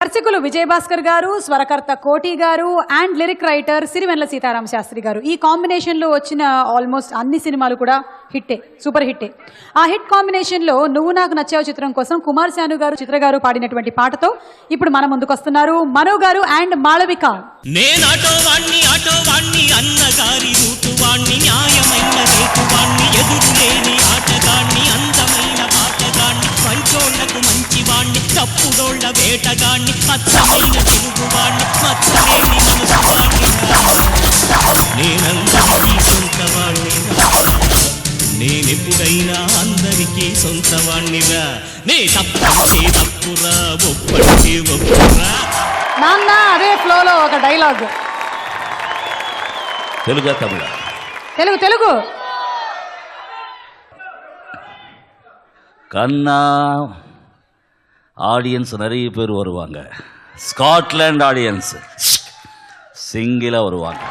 దర్శకులు విజయభాస్కర్ గారు, స్వరకర్త కోటి గారు and lyric writer Sirivennela Seetharama Sastry గారు. ఈ కాంబినేషన్లో వచ్చిన ఆల్మోస్ట్ అన్ని సినిమాలు కూడా హిట్టే, సూపర్ హిట్టే. ఆ హిట్ కాంబినేషన్లో నువ్వు నాకు నచ్చావు చిత్రం కోసం కుమార్ శాను గారు, చిత్ర గారు పాడినటువంటి పాటతో ఇప్పుడు మన ముందుకు వస్తున్నారు మనో గారు అండ్ మాళవిక. నేనాటోవాణ్ణి ఆటోవాణ్ణి అన్నగారి రూటువాణ్ణి న్యాయమైన రేటువాణ్ణి ఎదురులేని ఆటగాణ్ణి అందమైన పాటగాణ్ణి మంచోళ్లకు మంచివాణ్ణి తప్పుడోళ్ల వేటగాణ్ణి అచ్చమైన తెలుగువాణ్ణి మచ్చలేని మనసువాణ్ణి నేనందరికీ సొంతవాణ్ణి నేనెప్పుడైనా అందరికీ సొంతవాణ్ణిరా నే తప్పంటే తప్పురా ఒప్పంటే ఒప్పురా. నాన్న అదే ఫ్లోలో ఒక డైలాగ్. తెలుగు తమిళ తెలుగు తెలుగు கண்ணா ஆடியன்ஸ் நிறைய பேர் வருவாங்க. ஸ்காட்லாண்ட் ஆடியன்ஸ் సింగిలా வருவாங்க.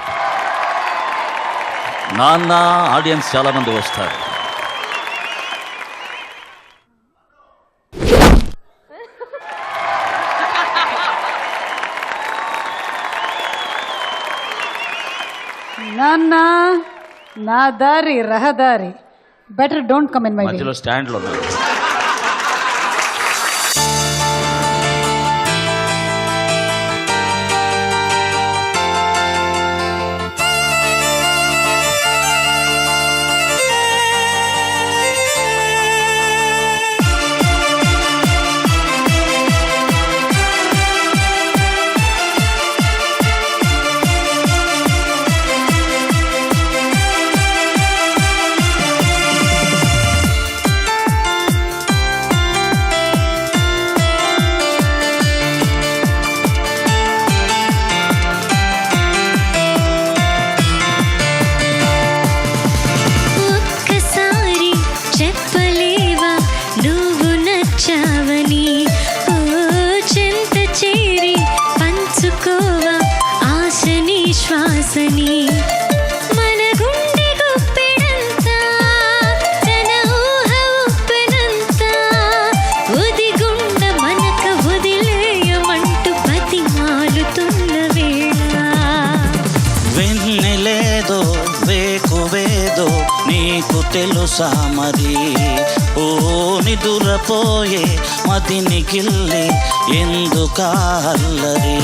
నాన్న ఆడియన్స్ చాలా మంది వస్తారు. నాన్న నా దారి రహదారి better don't come in my way. మధ్యలో స్టాండ్లో మన గుండె గుప్పెడంతా తన ఊహ ఉప్పెనంతా ఉదిగుండ మనక వదిలేయమంటూ బతిమాలుతున్న వేళ వెన్నెలేదో వేకువేదో నీకు తెలుసా మరి ఓ నిదురపోయే మదిని గిల్లి ఎందుకా అల్లరి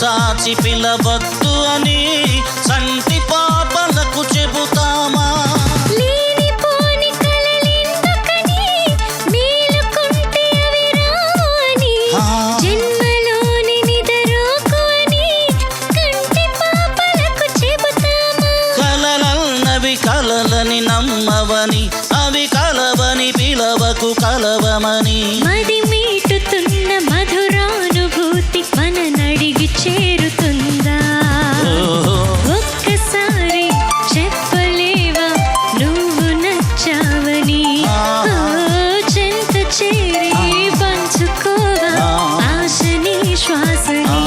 చాచి పిలవద్దు అని సంటి పాపలకు చెబుతామా లేనిపోని కలలెందుకని మేలుకుంటే అవి రావని జన్మలోని నిదరోకు అని కంటి పాపలకు చెబుతామా కలలన్నవి కలలని నమ్మవని అవి కలవని పిలవకు కలవమని మది మీటుతున్న మధురానుభూతి మన నడిగి చేరుతుందా ఒక్కసారి చెప్పలేవా నువ్వు నచ్చావని చెంత చేరి పంచుకోవా ఆశని శ్వాసని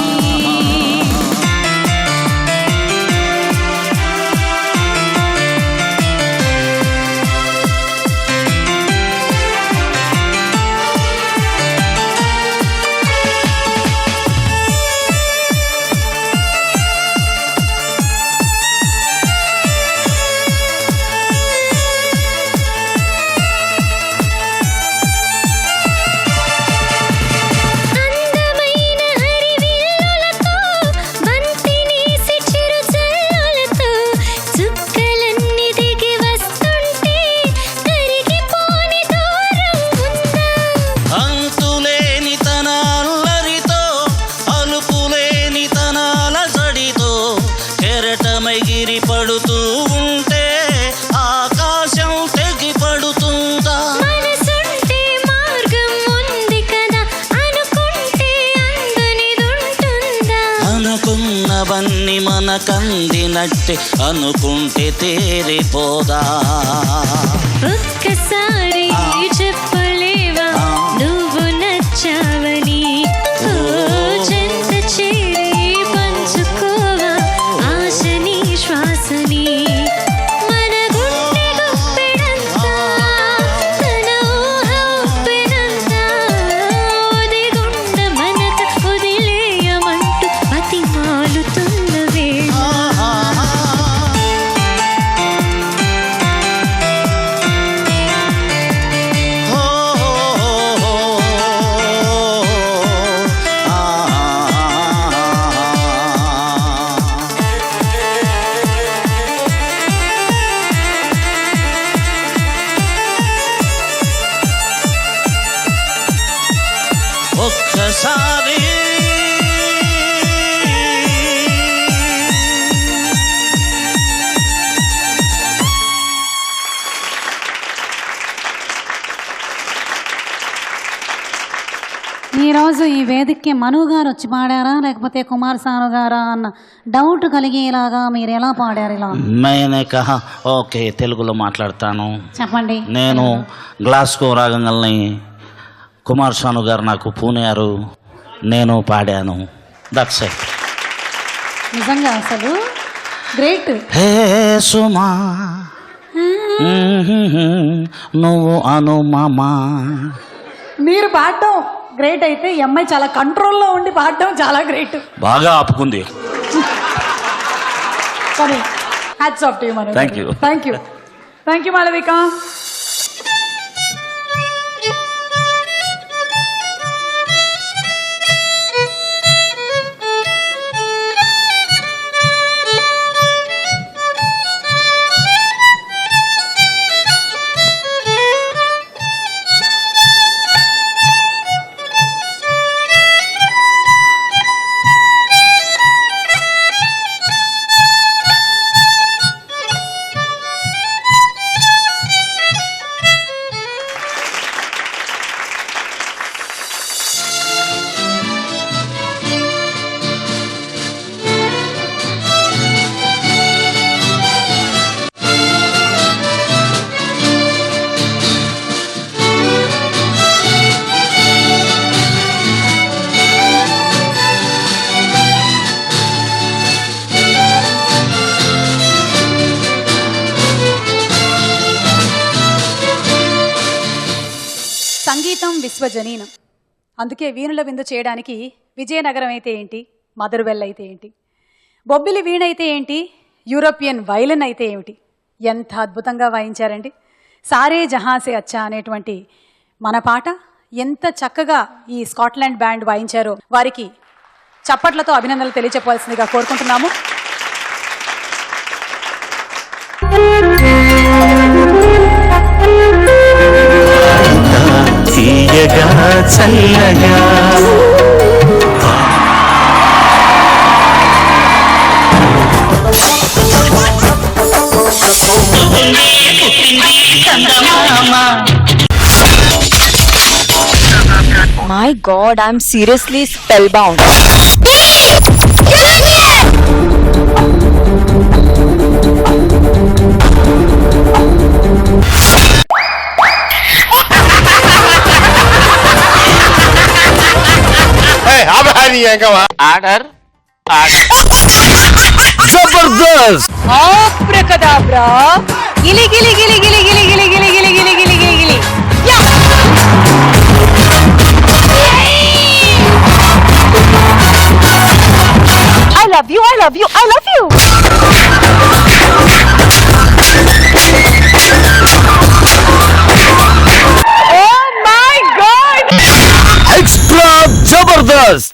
అందమైన హరివిల్లు పని మనకందినట్టే అనుకుంటే తేరిపోదా. ఒక్కసారి చెప్పలేవా నువ్వు నచ్చావని, ఓ చెంత చేరి పంచుకోవా ఆశని శ్వాసని. మన గుండె గుప్పెడంతా తన ఊహ ఉప్పెనంతా ఒదిగుండ మనక వదిలేయమంటూ బతిమాలుతున్న వేళ. ఒక్కసారి ఈరోజు ఈ వేదికకి మను గారు వచ్చి పాడారా లేకపోతే కుమార్ సాను గారా అన్న డౌట్ కలిగేలాగా మీరు ఎలా పాడారు ఇలా मैंने कहा ఓకే తెలుగులో మాట్లాడతాను. చెప్పండి. నేను గ్లాస్కో రాగంగల్ని కుమార్ సాను గారు నాకు పూనారు, నేను పాడాను. That's it. నిజంగా అసలు గ్రేట్. హే సుమా నువ్వు అను మామా. మీరు పాడటం గ్రేట్ అయితే ఈ అమ్మాయి చాలా కంట్రోల్లో ఉండి పాడటం చాలా గ్రేట్. బాగా ఆపుకుంది. కానీ hats off to you Manu. Thank you. Thank you. Thank you Malavika. సంగీతం విశ్వజనీనం. అందుకే వీణుల విందు చేయడానికి విజయనగరం అయితే ఏంటి, మదర్వెల్ అయితే ఏంటి, బొబ్బిలి వీణ అయితే ఏంటి, యూరోపియన్ వైలిన్ అయితే ఏమిటి, ఎంత అద్భుతంగా వాయించారండి. సారే జహాసే అచ్చా అనేటువంటి మన పాట ఎంత చక్కగా ఈ స్కాట్లాండ్ బ్యాండ్ వాయించారో వారికి చప్పట్లతో అభినందనలు తెలియచెప్పవలసిందిగా కోరుకుంటున్నాము. తీయగా చల్లగా My God, I'm seriously spellbound. Order Jabardast! Abracadabra! Gili gili gili gili gili gili gili gili gili gili gili gili. Yeah! I love you, I love you, I love you! Oh my God! Extra Jabardast!